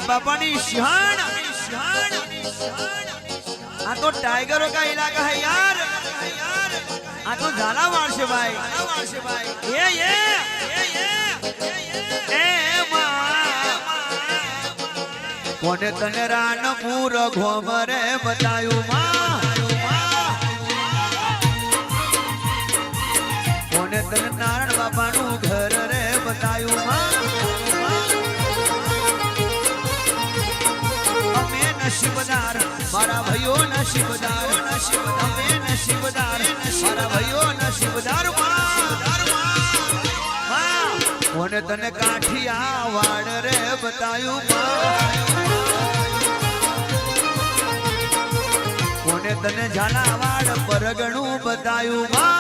बापानी सिंहण आ तो टाइगरों का इलाका है यार आ तो झालावाड़ से भाई ये कोने तने रानपुर घोमरे बतायू मां कोने तने नारायण बाबा नु घर रे बतायू मां अमे नसीबदार मारा भाइयों नसीबदार अमे नसीबदार मारा भाइयों नसीबदार मां कोने तने काठिया वाड़ रे बतायू मां कोने तने झालावाड़ परगणू बतायू मां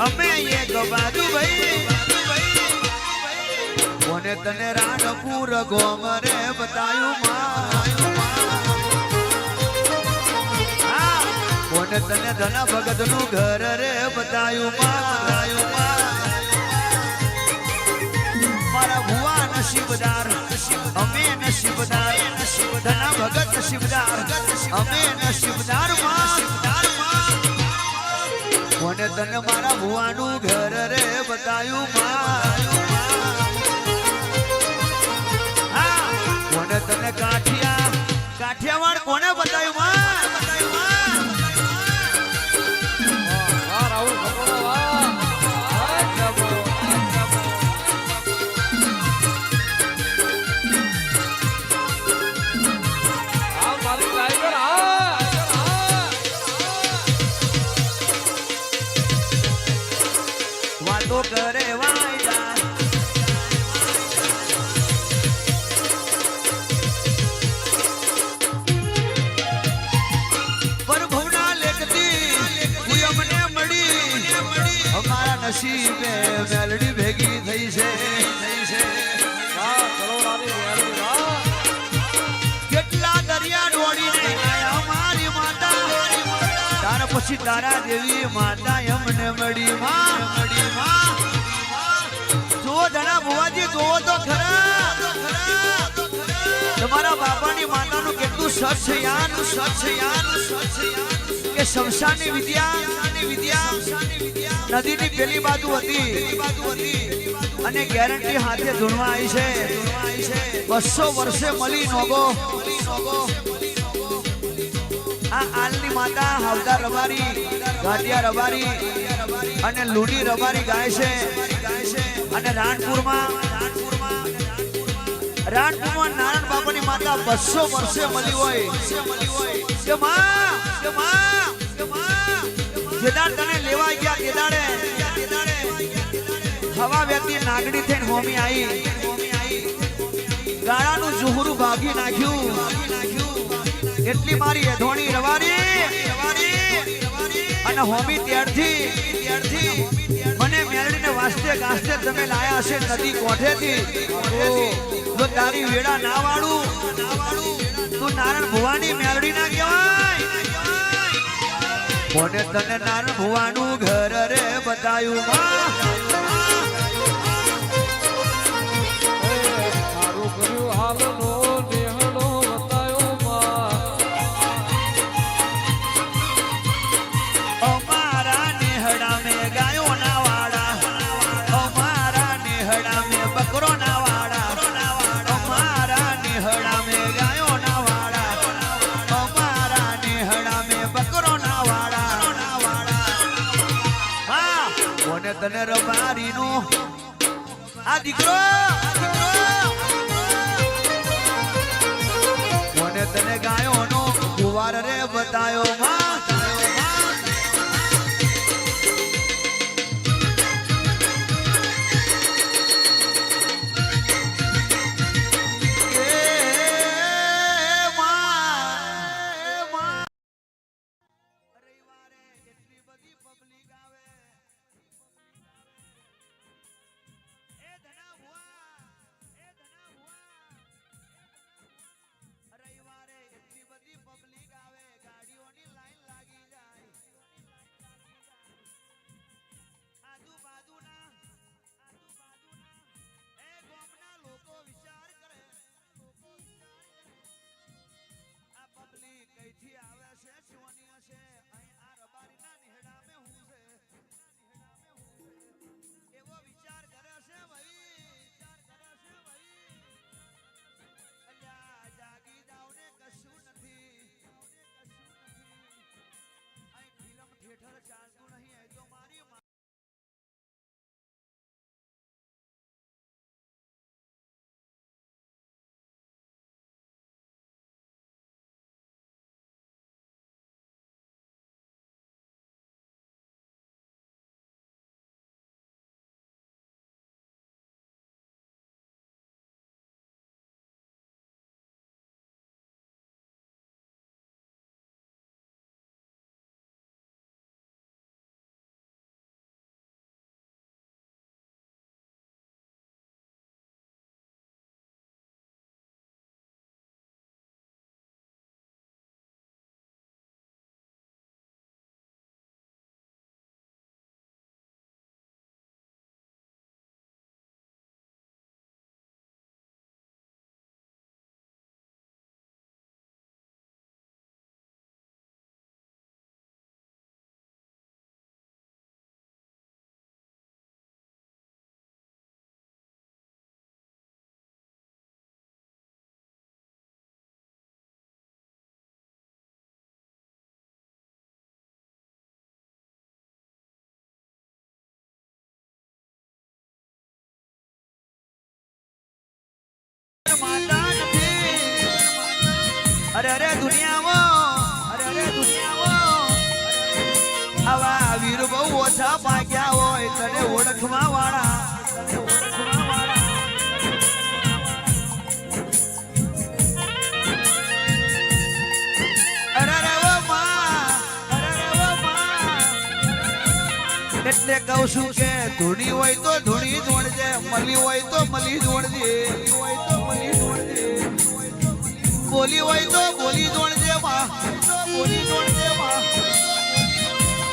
अमे ये गवादू भाई कोने तने रानपुर घोमरे बतायू मां कोने तने धना भगत नु घर रे बतायू मां मारा भुआ नसीबदार अमे नसीबदार धना भगत नसीबदार अमे नसीबदार मां कोने तने मारा भुआनु घर रे बतायू मां कोने तने काठियावाड़ कोने बतायू मां करे वायदा पर भवना लेखती कोई अमने मड़ी हमारा नसीब मेलडी भेगी थई से કેટલા દરિયા ડોડીને આયા મારી માતા તાર પછી તારા દેવી માતા અમને મળી માં જો ધણા ભુવાજી જોવો તો ખરા તમારા બાપાની માતાનું કેટલું સચ યાન કે શમશાની વિદ્યા નદીની પેલી બાજુ હતી અને ગેરંટી હાથે ધૂણવા આવી છે 200 વર્ષે મળી નોગો આ આલની માતા હાવદા રબારી ગાંડિયા રબારી અને લુડી રબારી ગાય છે અને રાણપુરમાં નારાયણ બાપાની માતા 200 વર્ષે મળી હોય કે માં જેદાર તને લેવા ગયા તેદાડે હવા વ્યક્તિ નાગડી થઈને હોમી આવી ગાળાનું જુહરું ભાગી નાખ્યું એટલી મારી એધોણી રવારી અને હોમી ત્યારથી મને મેળડીને વાસ્તે ગાસ્તે તમે લાયા હશે નદી કોઠેથી તો તારી વેડા ના વાળું તું નારાયણ ભુવાની મેળડી ના કહેવાય કોને તને નારાયણ ભુવાનું ઘર રે બતાયું સારું કર્યું હાલનો દેહનો બતાયો અમારા નેહડા મે ગાયો ના વાડા અમારા નેહડા મે બકરો ના વાડા અમારા નેહડા મે ગાયો ના વાડા અમારા નેહડા મે બકરો ના વાડા હા કોને તને રબારી નો આ દીકરો કોને તને ગાયો નો કુવાર રે બતાયો માં અરે દુનિયામાં આવા વીર બહુ ઓછા પાક્યા હોય તને ઓળખવા વાળા એટલે કહું છું કે ધૂણી હોય તો ધૂણી જોડજે મળી હોય તો મળી જોડજે બોલી હોય તો બોલી જોડજે બોલી જોડજે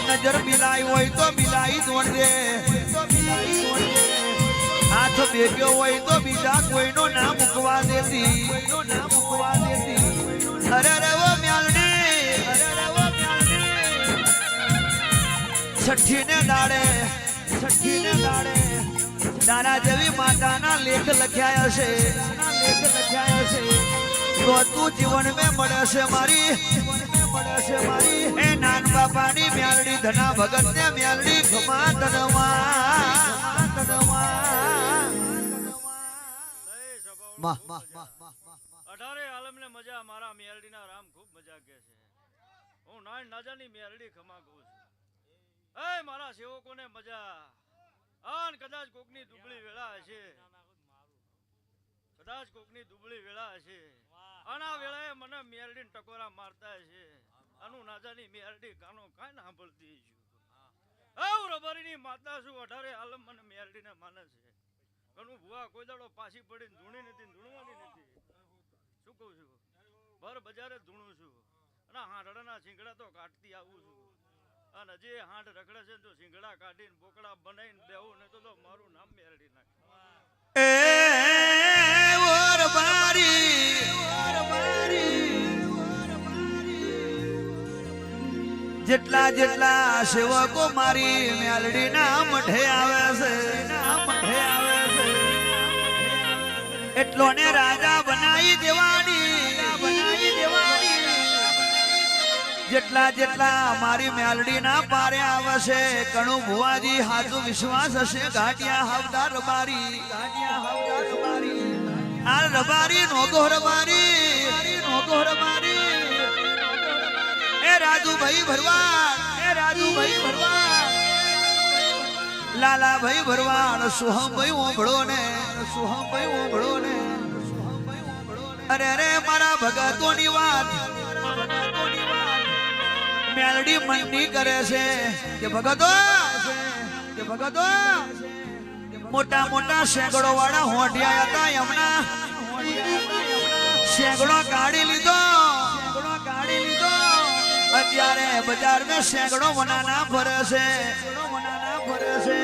નજર મિલાઈ હોય તો મિલાઈ જોડજે હાથ ભેગ્યો હોય તો બીજા કોઈનો ના મૂકવા દેતી અરે વો મ્યાલડી છઠ્ઠીને દાડે તારા જેવી માતાના લેખ લખ્યા હશે તો તું જીવન મેં મળે છે મારી એ નાન બાપાની મ્યાલડી ધના ભગત ને મ્યાલડી ઘમા તનમાં અઢારે આલમને મજા મારા મેલડીના રામ ખૂબ મજા કે છે હું નાજાની મેલડી ખમા કહું છું એ મારા સેવકોને મજા આન કદાચ કોકની દુબળી વેળા હશે આના વેળાએ મને મેલડીને ટકોરા મારતા હશે આનું નાજાની મેલડી કાનો કાંઈ ના સાંભળતી છું રબારીની માતા છું અઢારે આલમ મને મેલડીને માને છે ઘણું ભુવા કોઈ દાડો પાછી પડીને ધૂણી નથી ધૂણવાની નથી શું કહું છું ભર બજારે ધૂણું છું અને હાંડળાના શીંગડા તો કાઢતી આવું છું અને જે હાંડ રખડે છે તો શીંગડા કાઢીને બોકડા બનાવીને બેવું ને તો મારું નામ મેળડી નાખે જેટલા સેવકો મારી મેલડી ના મઠે આવે છે એટલો ને રાજા બનાવી દેવાની જેટલા મારી મેલડી ના પારે આવશે કણું ભુવાજી હાજુ વિશ્વાસ હશે ઘાટિયા હવદાર રબારી આ રબારી નોગો રબારી એ રાજુભાઈ ભરવાડ લાલાભાઈ ભરવાડ સોહમભાઈ ઓંભળો ને અરે મારા ભગતોની વાત મેલડી મનની કરે છે કે ભગતો મોટા શેગડો વાળા હોઠિયા હતા એમના શેગડો કાઢી લીધો અત્યારે બજાર મેં શેગડો વનાના ફરે છે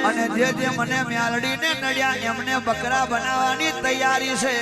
અને જે મને મેલડી ને નડ્યા એમને બકરા બનાવવાની તૈયારી છે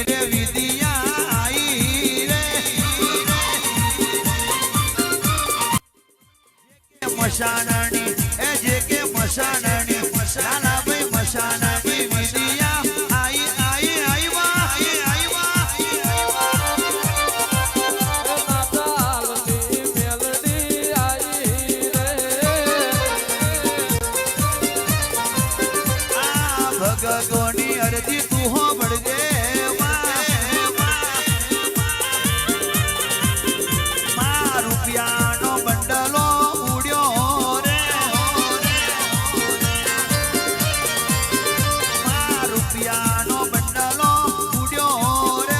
રે વિધિયા આઈ રે મશાનની એ જે કે મશાનની મશાના ભાઈ મશાનની વિધિયા આઈ આઈ આઈ વા આઈ વા નાતાલની મેલડી આઈ રે આ ભગતોની અરજી તું હો બળગે માં રૂપિયાનો બંડલો ઉડ્યો રે માં રૂપિયાનો બંડલો ઉડ્યો રે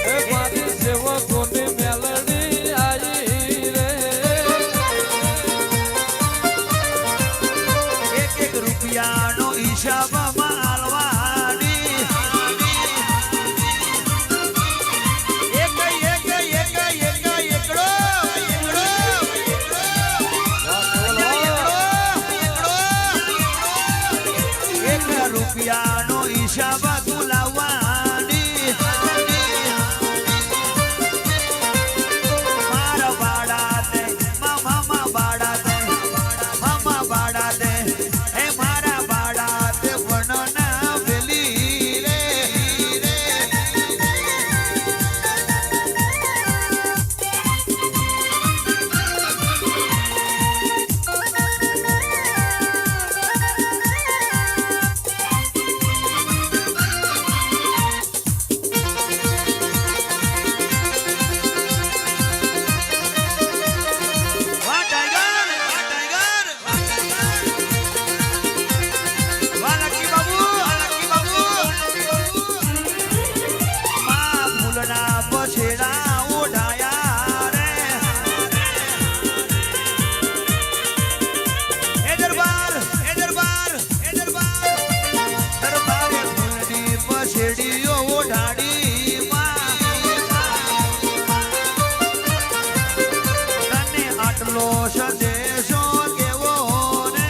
એ મારી સેવકોની મેલડી આઈ રે એક એક રૂપિયાનો હિસાબ માલવાની એક એક એક એક એકડો એક રૂપિયાનો હિસાબ તું લાવવાની મારા બાળા દે મામા બાળા દે મામા બાળા દે હે મારા બાળા દે વણના વેલી રે વાહ ટાઈગર વાહ લકી બાબુ માં ફૂલના પછેડા ઓઢાયા રે એ દરબાર દરબારે ફૂલની પછેડીઓ ઓઢાડી તને આટલો સંદેશો કેવો ને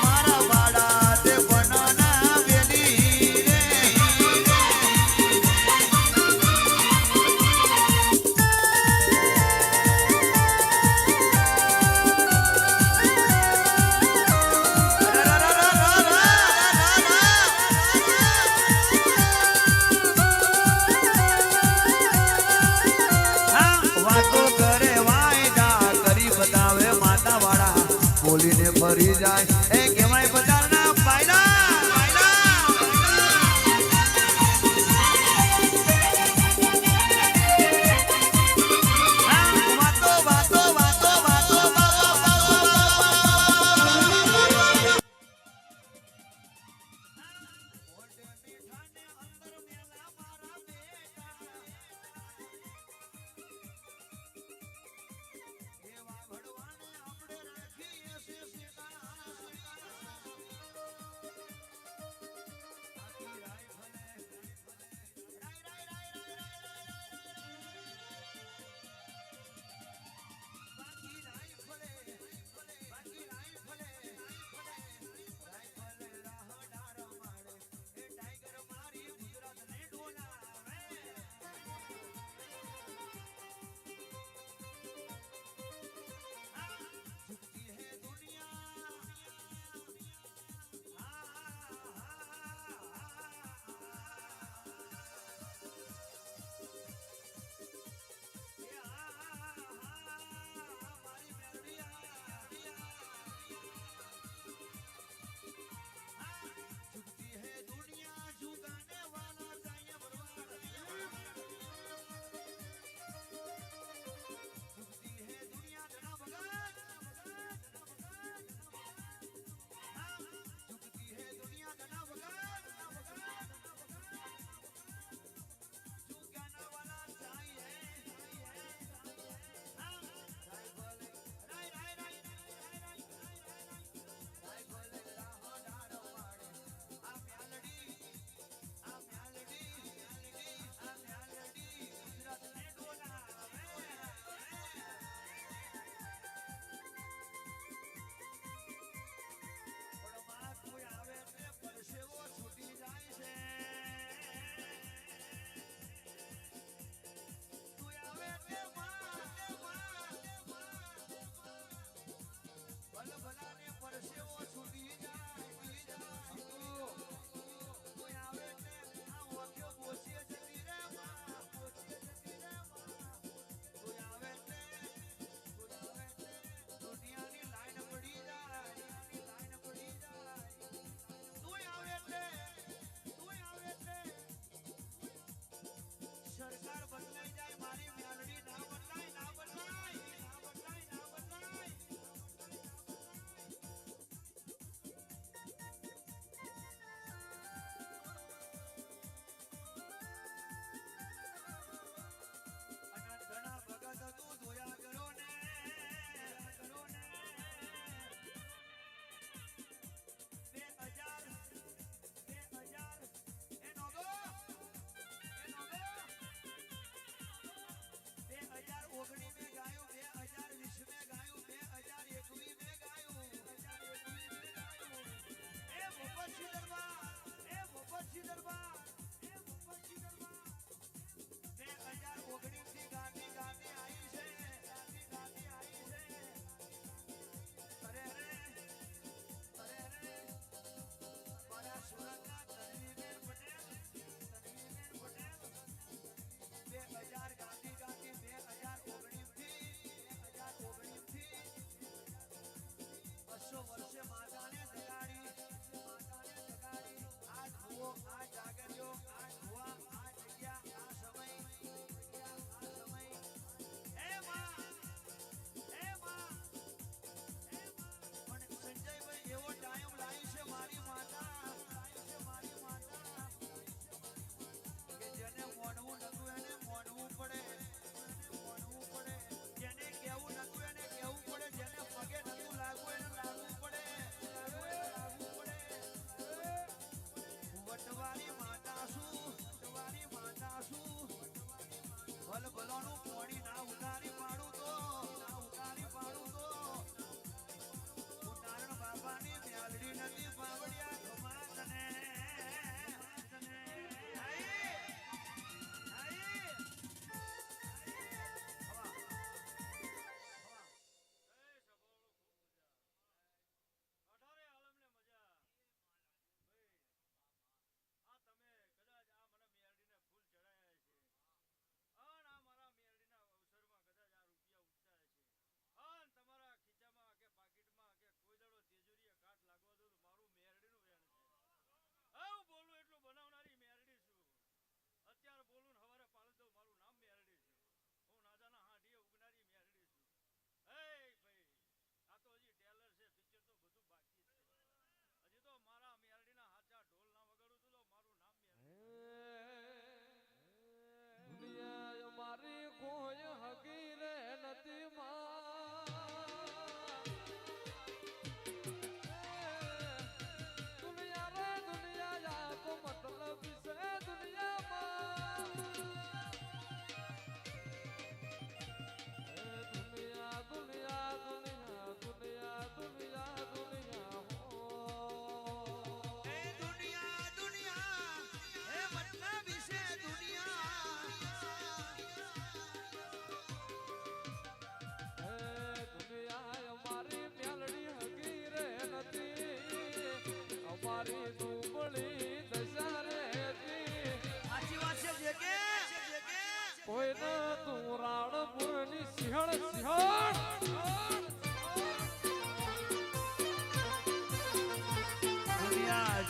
મારા બાળા તે વનના વેલી રે વાતો કરે વાયદા કરી બતાવે માતા વાળા બોલીને ફરી જાય એ કહેવાય બજારના ફાયદા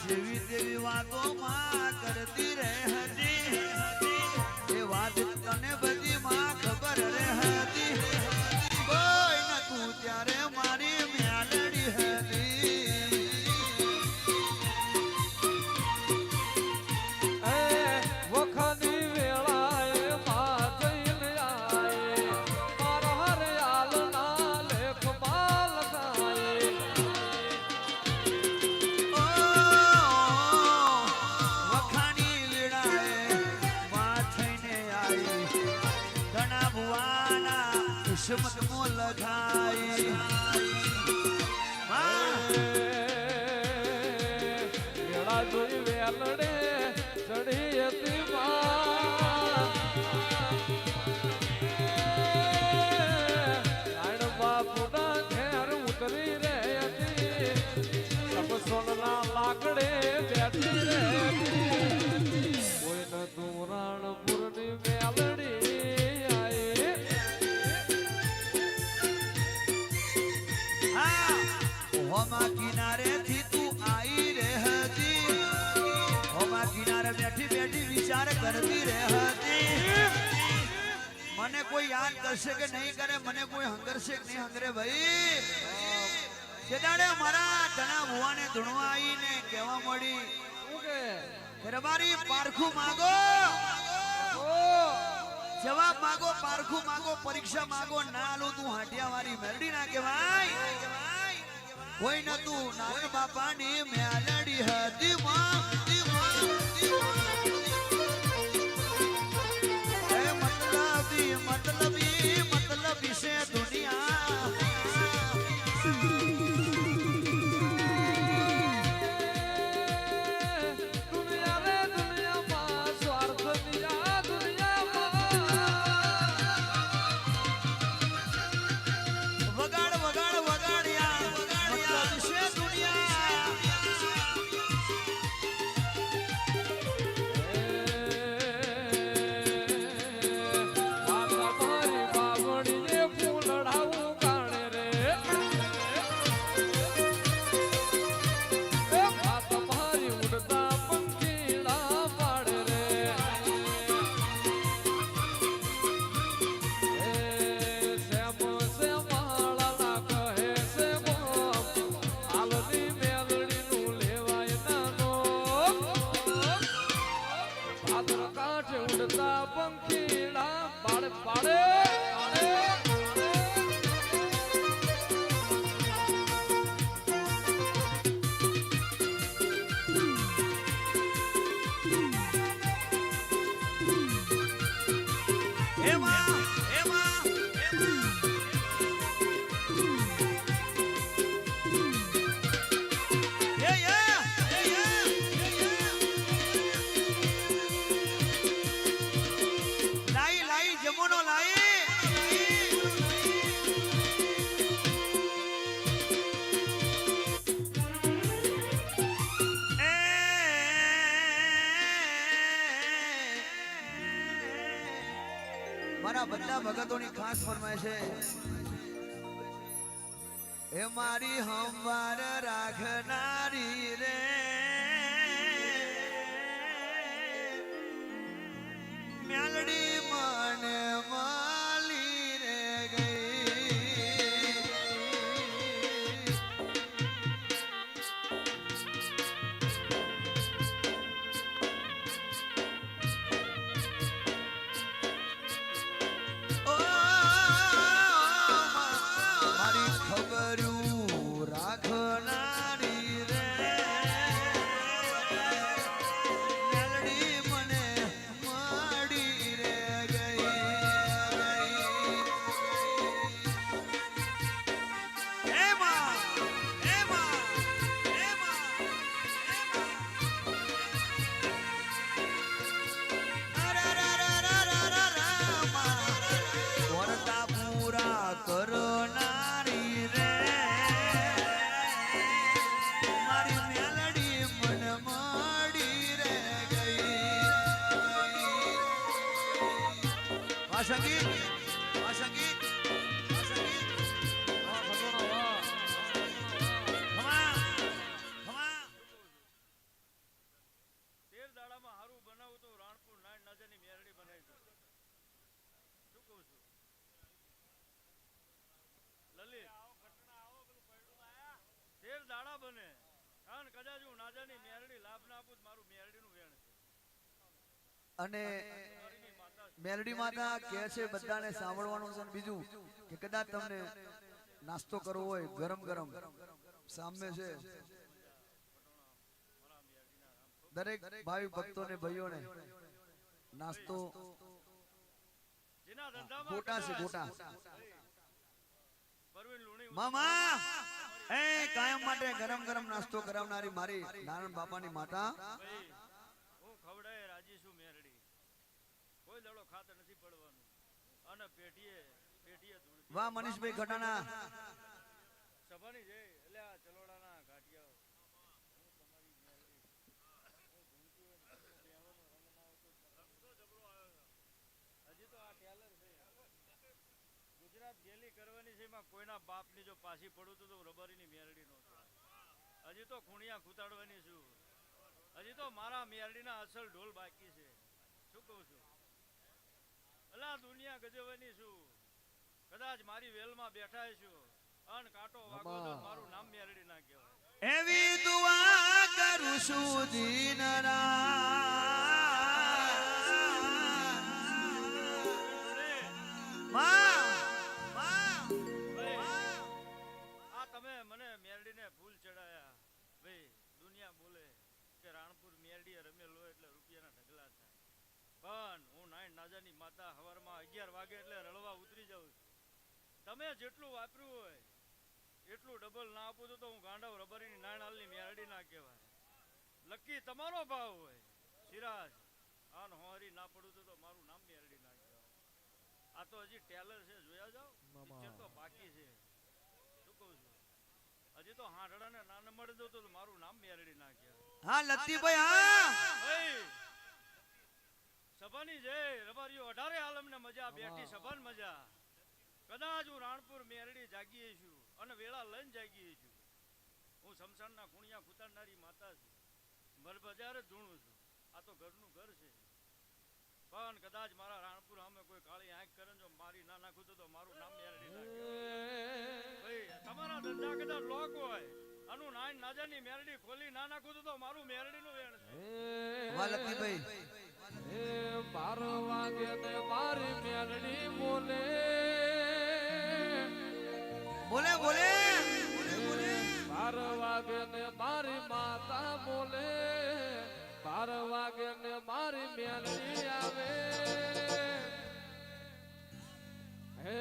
જેવી તેવી વાતો માં કરતી રહે હતી એ વાત તને બધી માં ખબર રહે હતી કોઈ નતું ત્યારે મારી મ્યાલડી હતી વખની વેળાએ માં જઈને આયે મારા હરિયાળના લેખમાં લખાયે વખાણી વેળાએ માં થઈને આવી ઘણા ભુવાના કિસ્મતમાં લખાઈ વેળા જોઈ વેલડે ચડી હતી માં બાપુના ઘેર ઉતરી રહે હતી સોનના લાકડે બેઠી રહે કોઈ નતું રાણપુરની મેલડી આયે હોમા કિનારે થી તું આવી રે હતી હોમા કિનારે બેઠી બેઠી વિચાર કરતી રે હતી મને કોઈ યાદ કરશે કે નહીં કરે મને કોઈ હંગરશે કે નહીં હંગરે ભાઈ જેદાડે મારા ધણા ભુવાને ધૂણવા આવીને કહેવા મળી કે રબારી પારખું માગો જવાબ માગો પારખું માગો પરીક્ષા માગો ના લો તું હાટિયા વાળી મેરડી ના કહેવાય કોઈ નતું નારાયણ બાપાની મેલડી હતી મતલબી છે દુનિયા દુનિયા રે દુનિયામાં સ્વાર્થ દિયા દુનિયામાં વગાડ વગાડ વગાડ્યા મતલબ છે દુનિયા મારી બાવળીએ ફૂલડાવું કાણે રે મારી ઉડતા પંખીડા પાડે રે શ્યામ શ્યામાળા કહે છે હાલની મેલડીનું લેવાય નાનો ભાદર કાંઠે ઉડતા પંખીડા પાડે પાડે એમાં એમાં લાઈ લાઈ જમોનો લાઈ મારા બધા ભગતોની ખાસ ફરમાય છે એ મારી હંવાર રાખનારી રે મેલડી મને માલી રે ગઈ ઓ મારી ખબરું રાખનારી રે મેલડી મને મળી રે ગઈ એમાં એમાં એમાં વરતા પૂરા કરનારી રે મારી મેલડી મન મળી રે ગઈ આ સંગીત આ સંગીત આ સંગીત ખમા ખમા નાજાજુ નાજાની મેરડી લાભ ના આપું તો મારું મેરડીનું વેણ છે અને મારીની માતા છે. મેલડી માતા કહે છે બધાને સાંભળવાનું છે અને બીજું કે કદાચ તમને નાસ્તો કરવો હોય ગરમ ગરમ સામે છે મારા મેરડીના રામ દરેક ભાઈ ભક્તોને ભાઈઓને નાસ્તો જેના ધંધામાં ગોટા છે કદાચ ગોટા પરવીન લુણી મામા એ કાયમ માટે ગરમ ગરમ નાસ્તો કરાવનારી મારી નારાયણ બાપાની માતા ભાઈ હું ખવડાય રાજી છું મેરડી કોઈ દડો ખાતર નથી પડવાનું અને પેટીએ ધૂળ વાહ મનીષભાઈ ઘટાના સભાની જય એટલે આ ચલોડાના ઘાટિયાઓ હું તમારી મેરડી હું ઘૂમતી હોય ને તમને બેહવાનો રંગ ના આવતો રંગ તો જબરો આવ્યો હજી તો આ ટેલર છે ગુજરાત ગેલી કરવાની છે એમાં કોઈના બાપની જો પાછી પડું તો રબારીની મેરડી નો હજી તો ખૂણિયા ખૂતાડવાની છું હજી તો મારા મેરડીના અસલ ઢોલ બાકી છે શું કહું છું અલા દુનિયા ગજવવાની છું કદાચ મારી વેલમાં બેઠા છું અન કાંટો વાગો તો મારું નામ મેરડી ના કહેવાય એવી દુઆ કરું છું આ તમે મને મેરડીને ફૂલ ચડાયા ભાઈ દુનિયા બોલે કે રાણપુર મેરડીએ રમેલો એટલે રૂપિયાના ઢગલા થાય પણ હું નાઈન નાજાની માતા હવારમાં 11 વાગે એટલે રળવા ઉતરી જાઉં છું તમે જેટલું વાપર્યું હોય એટલું ડબલ ના આપું તો હું ગાંડાવ રબરીની નાણાલની મેરડી ના કહેવાય લકી તમારો ભાવ હોય સિરાજ આન હોરી ના પડું તો મારું નામ મેરડી ના કહેવાય આ તો હજી ટેલર છે જોયા જાવ પિક્ચર તો બાકી છે શું કહું છું હજી તો હાંડડાને ના ન મળી દો તો મારું નામ મેરડી ના કહેવાય હા લતીભાઈ હા ભાઈ સભાની જય રબારીઓ 18 આલમને મજા બેઠી સભાન મજા કદાચ હું રાણપુર મેરડી જાગીએ છું અને વેળા લઈને જાગીએ છું હું શમશાનના ખૂણિયા ખૂતાડનારી માતા છું મર બજાર જ ધૂણું છું આ તો ઘરનું ઘર છે પણ કદાચ મારા રાણપુર સામે કોઈ કાળી આંખ કરે જો મારી ના નાખું તો મારું નામ મેરડી નાખે ભાઈ તમારા ધંધા કદાચ લોક હોય આનું નાઈન નાજાની મેરડી ખોલી ના નાખું તો મારું મેરડીનું વેણ છે વાહ લતીભાઈ 12 વાગે ને મારી મેલડી બોલે બોલે બોલે 12 વાગે ને મારી માતા બોલે 12 વાગે ને મારી મેલડી આવે હે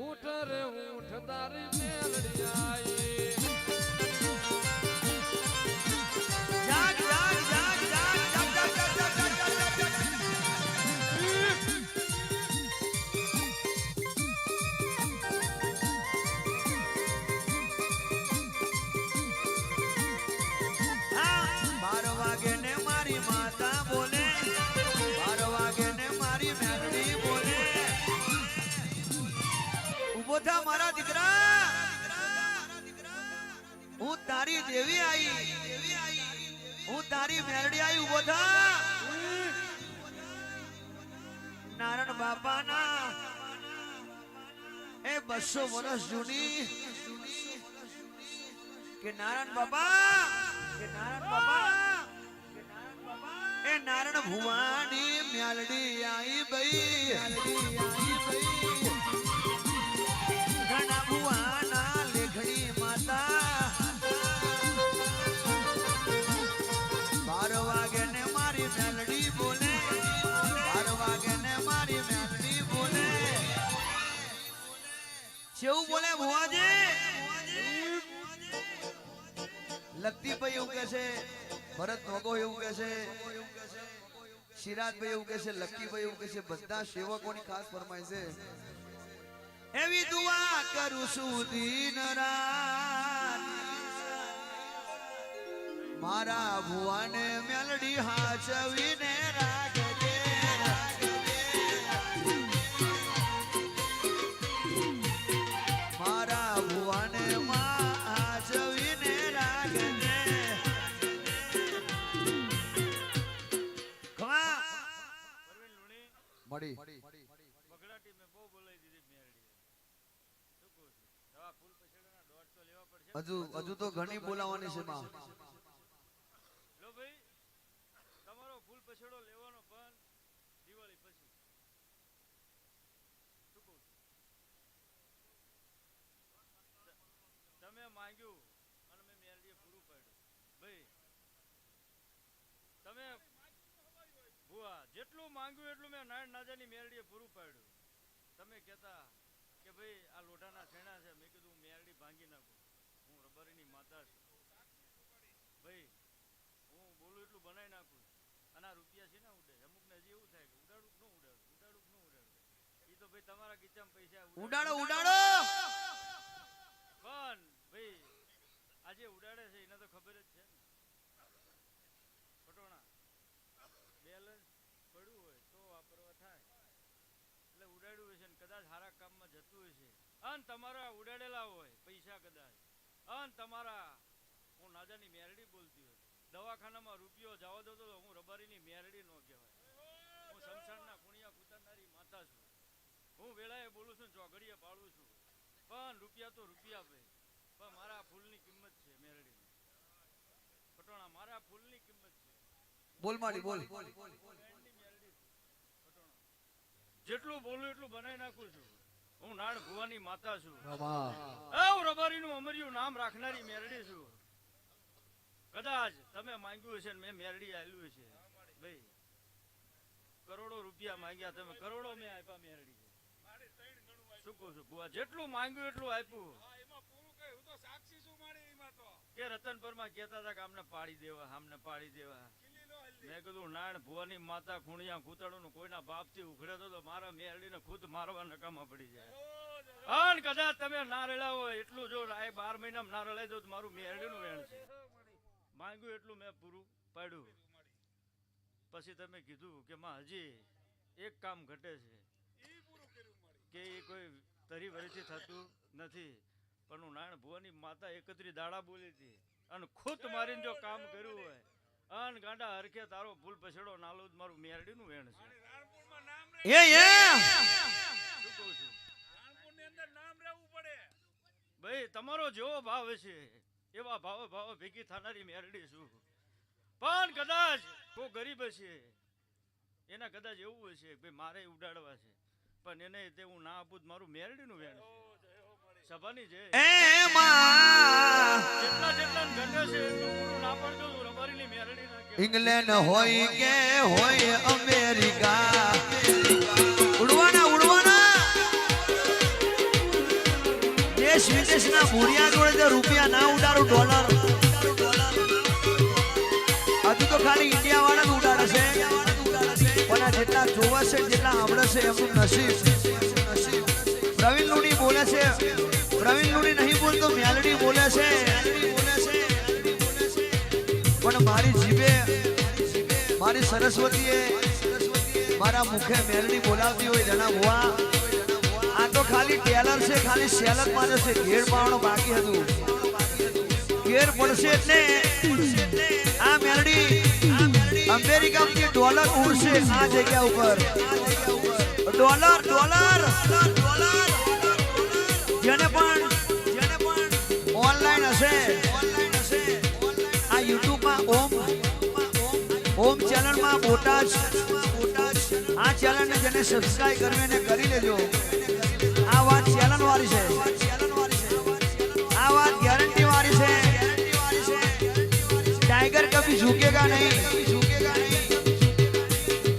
ઉઠ રે ઉઠ તારી મેલડી આઈ જાગ જાગ જાગ જાગ જાગ જાગ જાગ જાગ જાગ જાગ હા 12 વાગે ને મારી માતા બોલે 12 વાગે ને મારી મેલડી બોલે ઉભો થા મારા દીકરા હું તારી દેવી આઈ હું તારી મેરડી આઈ ઉભો થા નારાયણ બાપાના એ 200 વર્ષ જૂની કે નારાયણ બાપા એ નારાયણ ભુવાની મેલડી આઈ ભાઈ ઘણા ભુવાના લેખડી માતા 12 વાગે ને મારી મેલડી બોલે 12 વાગે ને મારી મેલડી બોલે કેવું બોલે ભુવાજી લતીભાઈ એવું કે છે ભરત વગો એવું કે છે સિરાજભાઈ એવું કે છે લકીભાઈ એવું કે છે બધા સેવકોની ખાસ ફરમાય છે એવી દુઆ કરું છું દિન રાત મારા ભુવાને મેલડી હાચવીને રાખજે મારા ભુવાને માં હાચવીને રાખજે ખમા પરવીન લુણી મળી બગડા ટીમે બહુ બોલાવી દીધી મેરડી શું કહું છું દવા ફૂલ પછેડાના દોઢ તો લેવા પડશે હજુ તો ઘણી બોલાવાની છે માં ભાઈ તમે ભુવા જેટલું માંગ્યું એટલું મેં નાયણ નાજાની મેરડીએ પૂરું પાડ્યું. તમે કહેતા કે ભાઈ આ લોઢાના છેણા છે, મેં કીધું મેરડી ભાંગી નાખું, હું રબારીની માતા છું. ભાઈ હું બોલું એટલું બનાવી નાખું. અને આ રૂપિયા છે ને ઉડે, અમુકને હજી એવું થાય કે ઉડાડું કે ન ઉડાડું, ઉડાડું કે ન ઉડાડું. એ તો ભાઈ તમારા ગીચામાં પૈસા ઉડાડો ઉડાડો. પણ ભાઈ આજે ઉડાડે છે એને તો ખબર જ છે ને પટોણા બેલેન્સ પડ્યું હોય તો વાપરવા થાય એટલે ઉડાડ્યું હશે ને કદાચ સારા કામમાં જતું હશે. અને તમારા ઉડાડેલા હોય પૈસા કદાચ અને તમારા હું નાજાની મેરડી બોલતી હોય દવાખાનામાં રૂપિયો જવા દો તો હું રબારીની મેરડી ન કહેવાય. હું શમશાનના કુણિયા કુતારનારી માતા છું. હું વેળાએ બોલું છું, ચોઘડીએ પાડું છું. પણ રૂપિયા તો રૂપિયા ભાઈ, પણ મારા ફૂલની કિંમત છે મેરડીની. પટોણા મારા ફૂલની કિંમત છે. બોલ માડી બોલ. જેટલું બોલું એટલું બનાવી નાખું છું. હું નાણ ભુવાની માતા છું. બાબા હું રબારીનું અમર્યું નામ રાખનારી મેરડી છું. કદાચ તમે માંગ્યું હશે ને મેં મેરડી આલ્યું છે ભાઈ. કરોડો રૂપિયા માંગ્યા તમે, કરોડો મેં આપ્યા મેરડી. શું કહું છું ભુવા, જેટલું માંગ્યું એટલું આપ્યું. કે રતનપરમાં કહેતા હતા કે આમને પાડી દેવા, આમને પાડી દેવા. મેં કીધું નાણ ભુવાની માતા ખૂણિયા કૂતળું કોઈના બાપથી ઉખડે તો મારા મેરડીને ખુદ મારવા નકામા પડી જાય. અને કદાચ તમે ના રેલા હોય એટલું જો 12 મહિનામાં ના રેલાય તો મારું મેરડીનું વેણ છે. માંગ્યું એટલું મેં પૂરું પાડ્યું. પછી તમે કીધું કે માં હજી એક કામ ઘટે છે કે એ કોઈ તરી વરીથી થતું નથી. પણ હું નારાયણ ભુવાની માતા 31 દાડા બોલી હતી અને ખુદ મારીને જો કામ કર્યું હોય અન ગાંડા હરખે તારો ભૂલ પછેડો નાલો જ મારું મેરડીનું વેણ છે. શું કહું છું ભાઈ, તમારો જેવો ભાવ હશે એવા ભાવ ભેગી થનારી મેરડી છું. પણ કદાચ કોઈ ગરીબ હશે એના કદાચ એવું હશે ભાઈ મારે ઉડાડવા છે પણ એને તે હું ના આપું મારું મેરડીનું વેણ છે. સભાની છે જેટલા જેટલા ગણે છે એટલું પૂરું ના પડજો રબારીની મેરડી ના કે ઇંગ્લેન્ડ હોય કે હોય અમેરિકા, ઉડવાના ઉડવાના. દેશ વિદેશના ભૂરિયા જોડે રૂપિયા ના ઉડાડો, ડોલર. હજુ તો ખાલી ઇન્ડિયા વાળા જ ઉડાડે છે. પણ આ જેટલા જોવા છે જેટલા આવડે છે એમનું નસીબ. પ્રવીણ લુણી બોલે છે, પ્રવીણ લુણી નહીં બોલતો મેલડી બોલે છે. પણ મારી જીભે મારી સરસ્વતીએ મારા મુખે મેલડી બોલાવતી હોય જણા ભુવા. આ તો ખાલી ટેલર છે, ખાલી સેલક મારે છે. ઘેર પાવાનો બાકી હતું, ઘેર પડશે એટલે આ મેલડી અમેરિકામાંથી ડોલર ઉડશે આ જગ્યા ઉપર. ડોલર ડોલર જેને પણ ઓનલાઈન હશે આ યુટ્યુબમાં ઓમ ચેનલમાં બોટાદ આ ચેનલને જેને સબસ્ક્રાઇબ કરવી એને કરી લેજો. આ વાત ચેનલ વાળી છે, આ વાત ગેરંટી વાળી છે. टाइगर कभी झुकेगा नहीं,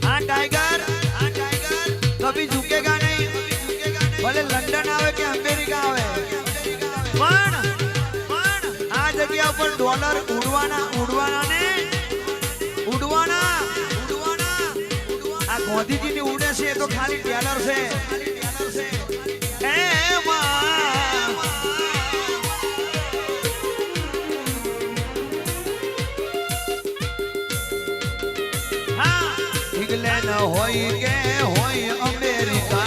हाँ टाइगर कभी झुकेगा नहीं. भले लंडन आवे के अमेरिका आवे पण आ जगह पर डॉलर उड़वाना उड़वाना ने उड़वाना. आ मोदी जी ने उड़े से तो खाली टेलर से इंग्लैंड होई के होई अमेरिका,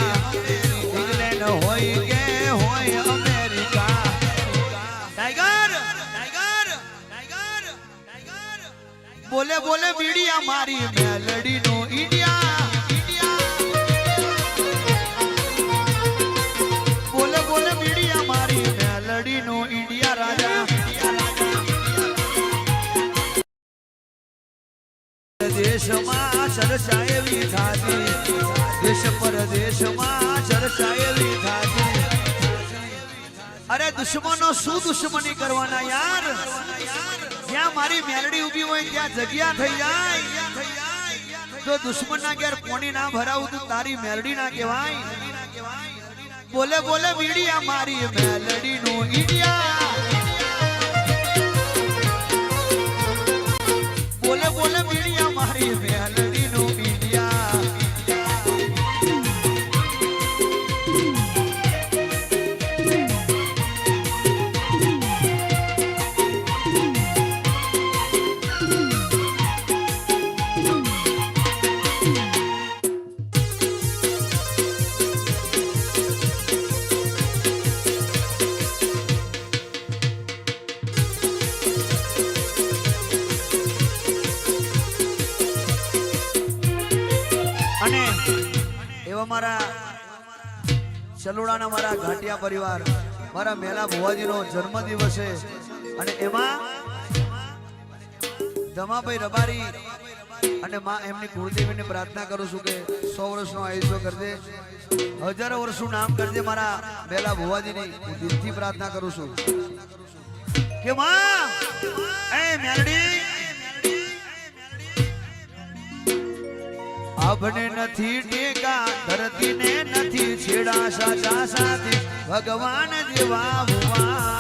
इंग्लैंड होई के होई America. Tiger tiger tiger tiger बोले बोले मीडिया मारी मेलडी नो इंडिया इंडिया. बोले बोले मीडिया मारी मेलडी नो इंडिया राजा. દેશમાં ચર્ચા એવી થાતી, દેશ પરદેશમાં ચર્ચા એવી થાતી. અરે દુશ્મનો શું દુશ્મની કરવાના યાર, જ્યાં મારી મેલડી ઊભી હોય ત્યાં જગ્યા થઈ જાય જો દુશ્મનના ઘેર કોણી ના ભરાવું તો તારી મેલડી ના કહેવાય બોલે બોલે મીડિયા મારી મેલડી નું ઈડિયા બોલે બોલે મીડિયા મારી મેલડી નું ઈડિયા અને એવા મારા ચલુડાના મારા ઘાટિયા પરિવાર મારા મેલા ભુવાજીનો જન્મદિવસ છે અને એમાં ધમાભાઈ રબારી અને માં એમની કુળદેવીને પ્રાર્થના કરું છું કે 100 વર્ષનો આયુષ્ય કરજે હજારો વર્ષનું નામ કરજે મારા મેલા ભુવાજીની હું દિલથી પ્રાર્થના કરું છું કે માં એ મેલડી આપને નથી ટેકા ધરતીને નથી છેડા સાચા સાથી ભગવાન જેવા ભુવા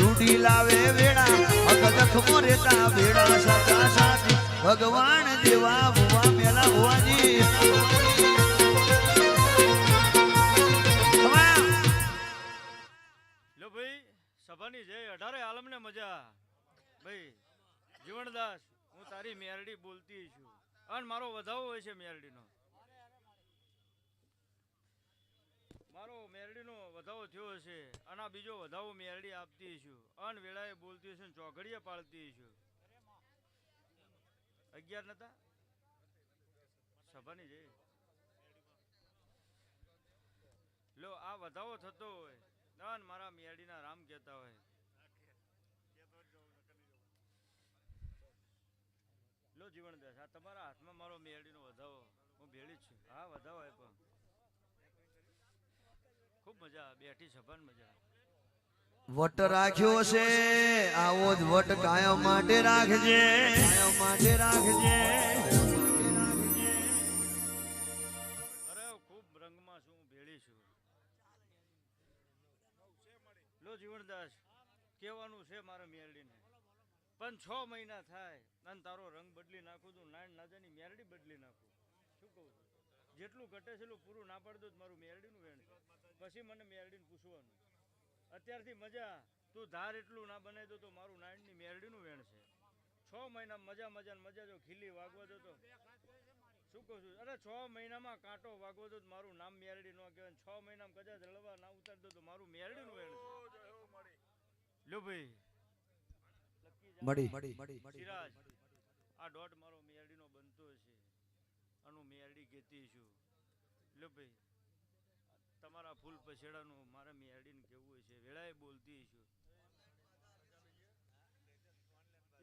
રૂડી લાવે વેડા અગદખ મોરેતા વેડા સાચા સાથી ભગવાન જેવા ભુવા મેલા ભુવાજી લો ભાઈ સભાની જય 18 આલમને મજા ભાઈ જીવણદાસ હું તારી મેરડી બોલતી છું અને મારો વધાવો હોય છે મેરડીનો મારો મેરડીનો વધાવો થયો છે અને આ બીજો વધાવો મેરડી આપતી છું અન વેળાએ બોલતી છું ચોઘડીએ પાડતી છું 11 નતા સભાની જઈ લો આ વધાવો થતો હોય અન મારા મેરડીના રામ કહેતા હોય લો જીવણદાસ આ તમારા હાથમાં મારો મેરડીનો વધાવો હું ભેળી જ છું હા વધાવો પણ ખૂબ મજા બેઠી સભાન મજા વટ રાખ્યો છે આવો જ વટ કાયમ માટે રાખજે અરે ખૂબ રંગમાં છું હું ભેળી છું લો જીવણદાસ કહેવાનું છે મારા મેરડીને પણ 6 મહિના થાય અને તારો રંગ બદલી નાખું તું નાણ ના જાની મેરડી બદલી નાખું શું કહું છું જેટલું ઘટે છે એટલું પૂરું ના પડતું મારું મેરડીનું વેણ છે પછી મને મેરડીને પૂછવાનું અત્યારથી મજા તું ધાર એટલું ના બનાવી દો તો મારું નાણની મેરડીનું વેણ છે 6 મહિના મજા જો ખીલી વાગવા દો તો શું કહું છું અરે 6 મહિનામાં કાંટો વાગવો દો તો મારું નામ મેરડી ન કહેવાય 6 મહિનામાં કદાચ રળવા ના ઉતાર દો તો મારું મેરડીનું વેણ છે લો ભાઈ સિરાજ આ દોઢ મારો મેરડીનો બનતો છે અનુ મેરડી કહેતી છું લો ભાઈ તમારા ફૂલ પછેડાનું મારા મેરડીને કેવું છે વેળાએ બોલતી છું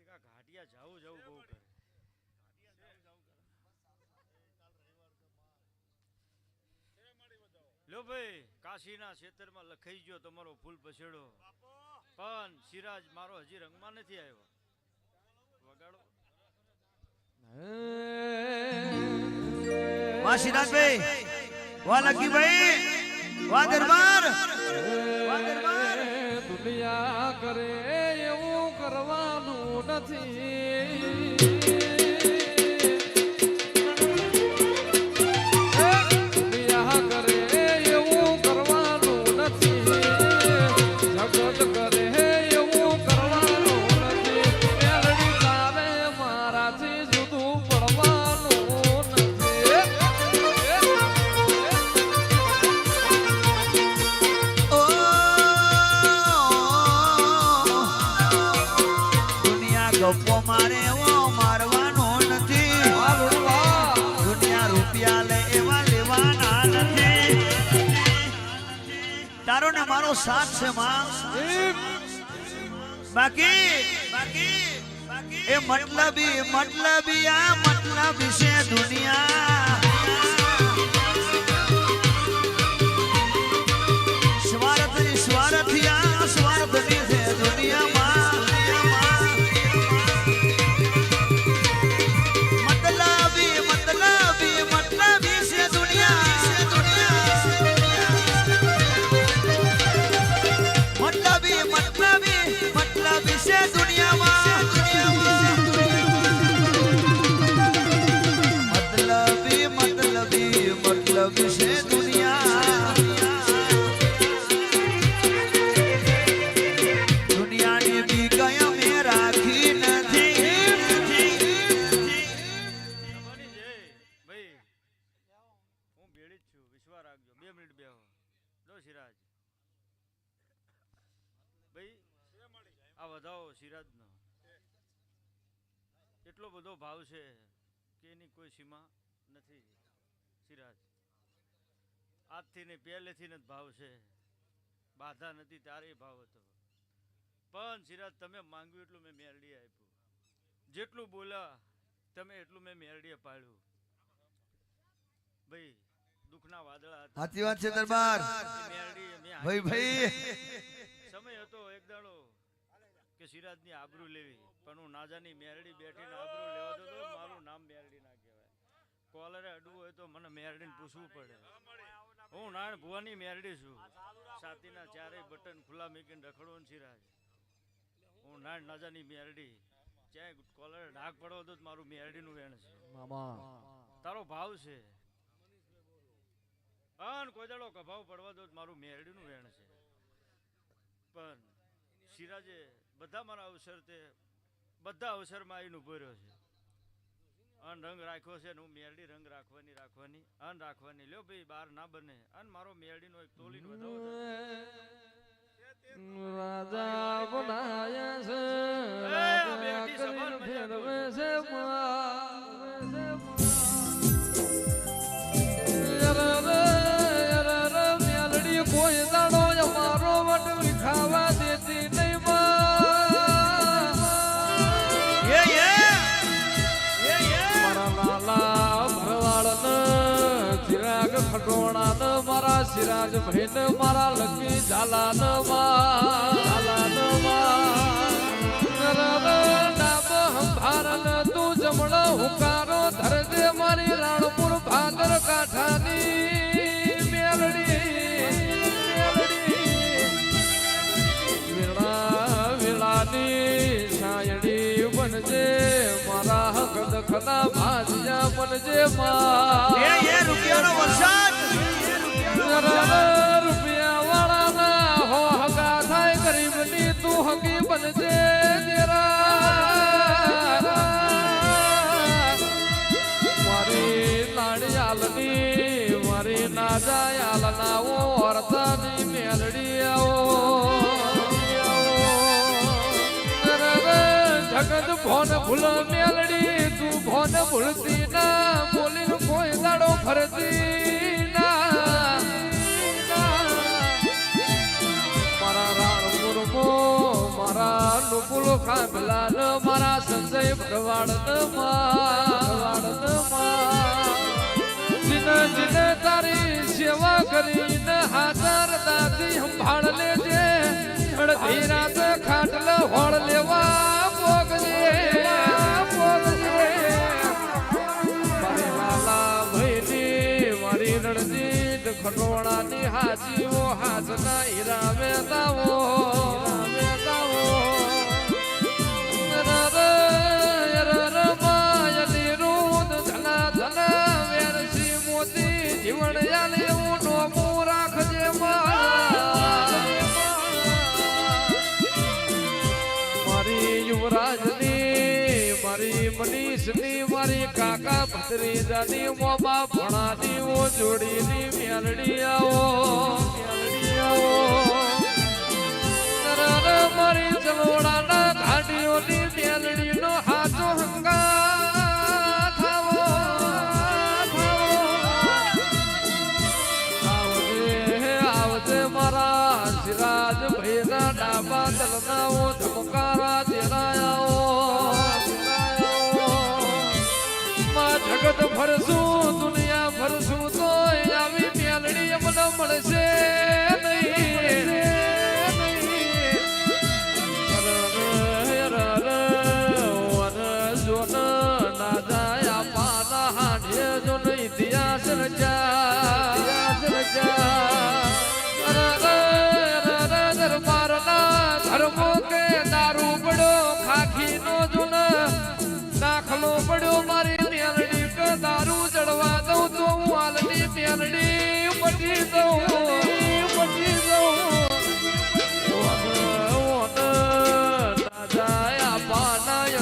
એક આ ઘાટિયા જાવું બહુ કરે લો ભાઈ કાશીના ક્ષેત્રમાં લખાઈ ગયો તમારો ફૂલ પછેડો પણ સિરાજ મારો હજી રંગમાં નથી આવ્યો વગાડો વાહ સિરાજભાઈ વાહ લકીભાઈ વાહ દરબાર દુનિયા કરે એવું કરવાનું નથી દુનિયા કરે એવું કરવાનું નથી જગત કરે એવું કરવાનું નથી મેલડી તારે મારાથી જુદું પડવાનું નથી ઓ દુનિયા ગપ્પો મારે એવો મારવાનો નથી દુનિયા રૂપિયા લે એવા લેવાના નથી તારો ને મારો સાથ છે માં બાકી એ મતલબી આ મતલબી છે દુનિયા સ્વાર્થ વિશ્વાસ રાખજો 2 મિનિટ બેહો જો સિરાજ ભાઈ આ વધાવો સિરાજનો એટલો બધો ભાવ છે કે એની કોઈ સીમા નથી સિરાજ આજથી ને પહેલેથી જ ભાવ છે બાધા નથી ત્યારે ભાવ હતો પણ સિરાજ તમે માંગ્યું એટલું મેં મેરડી આપ્યું જેટલું બોલ્યા તમે એટલું મેં મેરડીએ પાડ્યું ભાઈ દુઃખના વાદળા હતા સાચી વાત છે દરબાર મેરડી ભાઈ ભાઈ સમય હતો એક દાડો કે સિરાજની આબરૂ લેવી પણ હું નાજાની મેરડી બેઠીને આબરૂ લેવા દો તો મારું નામ મેરડી ના કહેવાય કોલરે અડવું હોય તો મને મેરડીને પૂછવું પડે હું નાણ ભુવાની મેરડી છું છાતીના ચારેય બટન ખુલ્લા મૂકીને રખડો ને સિરાજ હું નાણ નાજાની મેરડી ક્યાંય કોલરે ડાઘ પડવો તો મારું મેરડીનું વેણ છે તારો ભાવ છે અને કોઈ દાડો કભાવ પડવા દો મારું મેરડીનું વેણ છે પણ સિરાજે બધા મારા અવસર તે બધા અવસરમાં આવીને ઉભો રહ્યો છે અન રંગ રાખ્યો છે ને હું મેરડી રંગ રાખવાની અન રાખવાની લ્યો ભાઈ બહાર ના બને અને મારો મેરડીનો એક તોલીને વધાવો રાજા બનાયા છે ફેરવે છે કોઈ દાડો અમારો વટ ખાવા દેતી નહીં મારા સિરાજ ભાઈ મારા લકી ઝાલા ન ભારત તું જમણો હુકારો ધરજે મારી રાણપુર ભાદર કાંઠાની વેળાની સાયડી બનજે મારા હક દખના ભાજિયા બનજે રૂપિયાનો વરસાદ રૂપિયા વાળાના હો હગા થાય ગરીબની તું હકી બનજે મારી લાડિયાલની મારી નાજાયાલના ઓરતાની મેલડી જગત ભોન ભૂલ મેલડી તું ભોન ભૂલતી ના બોલીને કોઈ દાડો ફરતી મારા નુકુલ ખાંભલા ન મારા સંજય ભરવાડ જીન તારી સેવા કરીને હાજર દાદી સંભાળ લેજે અડધી રાત ખાટલ હોળ લેવા પોગજે મારી લાલા ભાઈની મારી રણજીત ખટોળાની હાજીઓ હાજના હીરા વેતાવો જીવન યાલ એવું નોમું રાખજે મારી યુવરાજની મારી મનીષની મારી કાકા ભત્રીજાની મોબા ભણાની ઓ જોડીની મેલડી આવો મારી ચલોડાના ઘાટીઓની મેલડીનો હાથો હંગા થાવો મારા સિરાજ ભાઈના ડાબા દલનાઓ ધમકારા દેરાયાઓ જગત ફરશું દુનિયા ફરશું તો આવી મેલડી અમને મળશે નહીં જો ના જાય પાના હાડે જો ઇતિહાસ ધર્મો કે દારૂ પડ્યો ખાખી નો જુન દાખલો પડ્યો મારી મેલડી કે દારૂ ચડવા દઉં તો હું હાલની મેલડી પટી દઉં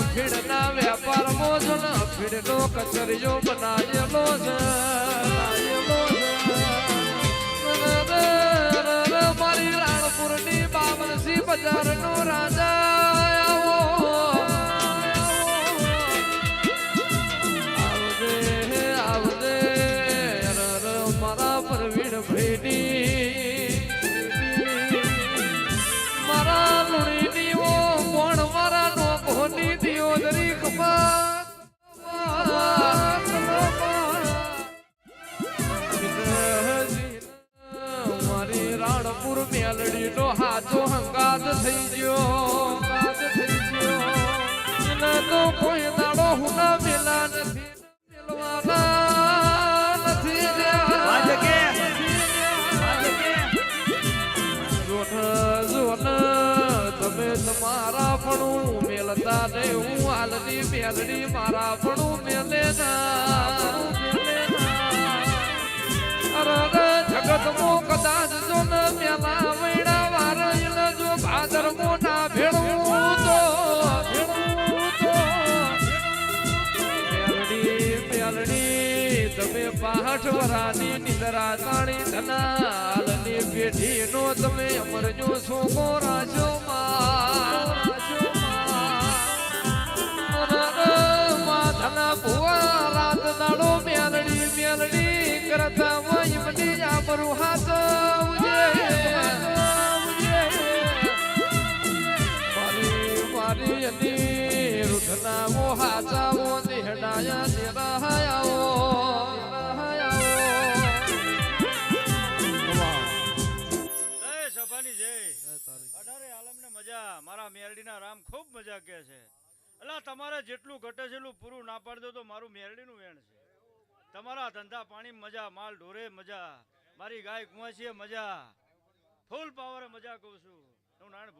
ફીડના વેપારમાં જો ને ફીડનો કચરિયો બનાવેલો છે ને હું હાલની મેલડી મારા ભણું મેલે ના અરે જગત મો કદાચ જો ને મેલા વૈણા વાર જો ભાદર મો ના ભેળું તો મેલડી તમે 5 વરાની નિંદરા તાણી ધનાલની પેઢી નો તમે અમરજો સોગો રાજો ધના ભુવા રાત દાડો મેલડી કરતા વહી બધી આબરૂ હાથ મારી અની રુધના મો હાચા મો દેહડાયા દેરાયાઓ જય સભાની જય 18 આલમને મજા મારા મેરડીના રામ ખૂબ મજા કે છે અલા તમારે જેટલું ઘટે છે એટલું પૂરું ના પાડી દો તો મારું મેરડીનું વેણ છે તમારા ધંધા પાણી મજા માલ ઢોરે મજા મારી ગાય કુંવાસીએ મજા ફૂલ પાવરે મજા કહું છું